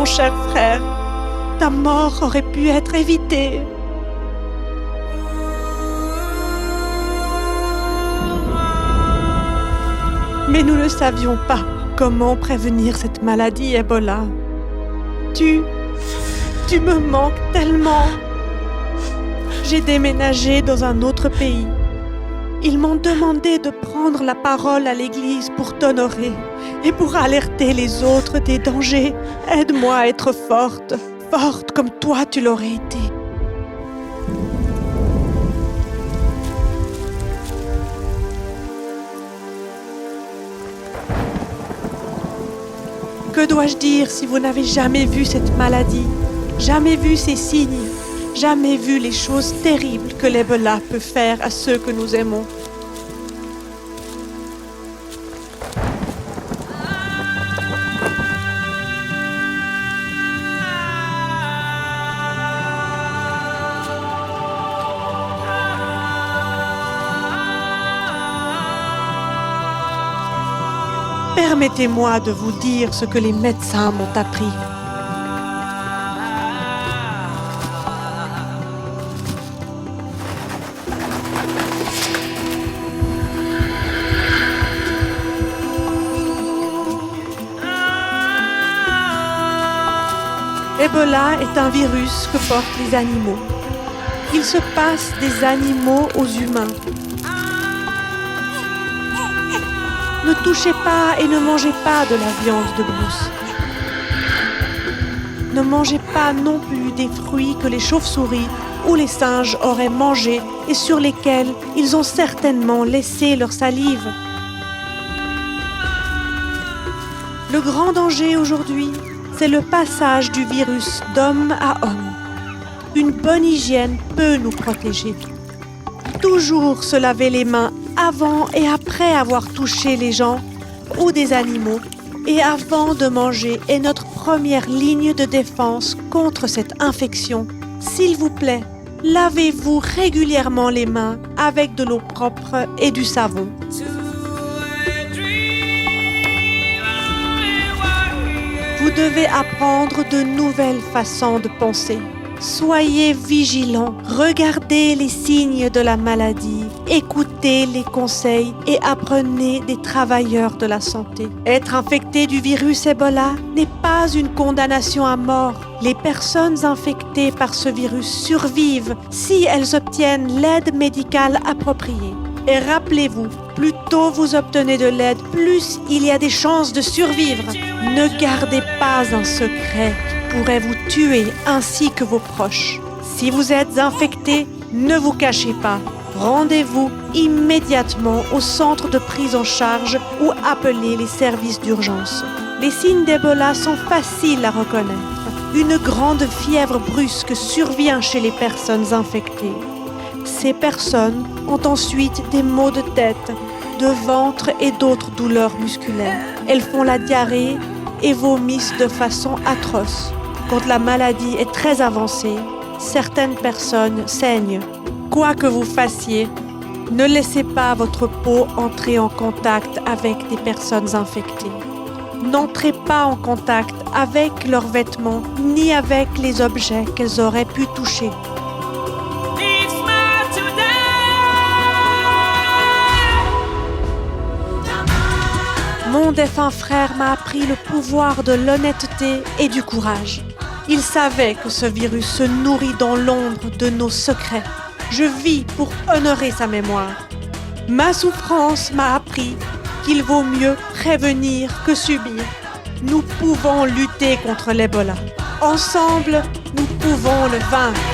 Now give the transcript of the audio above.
mon cher frère. Ta mort aurait pu être évitée. Mais nous ne savions pas comment prévenir cette maladie Ebola. Tu me manques tellement. J'ai déménagé dans un autre pays. Ils m'ont demandé de prendre la parole à l'église pour t'honorer et pour alerter les autres des dangers. Aide-moi à être forte, forte comme toi tu l'aurais été. Que dois-je dire si vous n'avez jamais vu cette maladie, jamais vu ces signes, jamais vu les choses terribles que l'Ebola peut faire à ceux que nous aimons? Permettez-moi de vous dire ce que les médecins m'ont appris. Ebola est un virus que portent les animaux. Il se passe des animaux aux humains. Ne touchez pas et ne mangez pas de la viande de brousse. Ne mangez pas non plus des fruits que les chauves-souris ou les singes auraient mangés et sur lesquels ils ont certainement laissé leur salive. Le grand danger aujourd'hui, c'est le passage du virus d'homme à homme. Une bonne hygiène peut nous protéger. Toujours se laver les mains avant et après avoir touché les gens ou des animaux et avant de manger est notre première ligne de défense contre cette infection. S'il vous plaît, lavez-vous régulièrement les mains avec de l'eau propre et du savon. Vous devez apprendre de nouvelles façons de penser. Soyez vigilants, regardez les signes de la maladie, écoutez les conseils et apprenez des travailleurs de la santé. Être infecté du virus Ebola n'est pas une condamnation à mort. Les personnes infectées par ce virus survivent si elles obtiennent l'aide médicale appropriée. Et rappelez-vous, plus tôt vous obtenez de l'aide, plus il y a des chances de survivre. Ne gardez pas un secret qui pourrait vous tuer ainsi que vos proches. Si vous êtes infecté, ne vous cachez pas. Rendez-vous immédiatement au centre de prise en charge ou appelez les services d'urgence. Les signes d'Ebola sont faciles à reconnaître. Une grande fièvre brusque survient chez les personnes infectées. Ces personnes ont ensuite des maux de tête, de ventre et d'autres douleurs musculaires. Elles font la diarrhée et vomissent de façon atroce. Quand la maladie est très avancée, certaines personnes saignent. Quoi que vous fassiez, ne laissez pas votre peau entrer en contact avec des personnes infectées. N'entrez pas en contact avec leurs vêtements ni avec les objets qu'elles auraient pu toucher. Mon défunt frère m'a appris le pouvoir de l'honnêteté et du courage. Il savait que ce virus se nourrit dans l'ombre de nos secrets. Je vis pour honorer sa mémoire. Ma souffrance m'a appris qu'il vaut mieux prévenir que subir. Nous pouvons lutter contre l'Ebola. Ensemble, nous pouvons le vaincre.